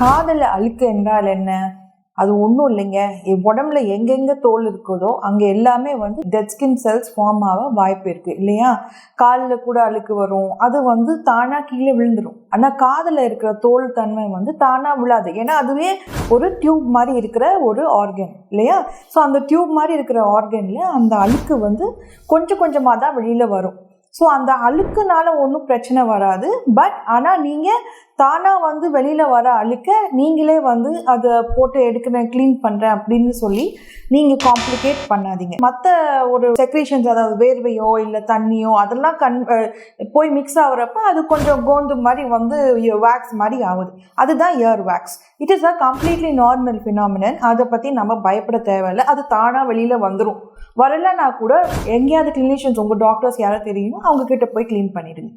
காதில் அழுக்கு என்றால் என்ன? அது ஒன்றும் இல்லைங்க. உடம்புல எங்கெங்கே தோல் இருக்குதோ அங்கே எல்லாமே வந்து டெட் ஸ்கின் செல்ஸ் ஃபார்ம் ஆக வாய்ப்பு இருக்குது இல்லையா? காலில் கூட அழுக்கு வரும், அது தானாக கீழே விழுந்துடும். ஆனால் காதில் இருக்கிற தோல் தன்மை தானாக விழாது. ஏன்னா அதுவே ஒரு டியூப் மாதிரி இருக்கிற ஒரு ஆர்கன் இல்லையா? ஸோ அந்த டியூப் மாதிரி இருக்கிற ஆர்கனில் அந்த அழுக்கு கொஞ்சம் கொஞ்சமாக தான் வெளியில் வரும். ஸோ அந்த அழுக்குனால ஒன்றும் பிரச்சனை வராது. பட் ஆனால் நீங்கள் தானாக வெளியில் வர அழுக்க நீங்களே அதை போட்டு எடுக்கிறேன், க்ளீன் பண்ணுறேன் அப்படின்னு சொல்லி நீங்கள் காம்ப்ளிகேட் பண்ணாதீங்க. மற்ற ஒரு செக்ரேஷன்ஸ், அதாவது வேர்வையோ இல்லை தண்ணியோ, அதெல்லாம் போய் மிக்ஸ் ஆகுறப்ப அது கொஞ்சம் கோந்து மாதிரி வேக்ஸ் மாதிரி ஆகுது. அதுதான் year wax. It is a completely normal phenomenon. அதை பற்றி நம்ம பயப்பட தேவையில்லை. அது தானாக வெளியில் வந்துடும். வரலன்னா கூட எங்கேயாவது கிளினிஷியன்ஸ், உங்கள் டாக்டர்ஸ் யாரும் தெரியுமோ அவங்க கிட்ட போய் க்ளீன் பண்ணிடுங்க.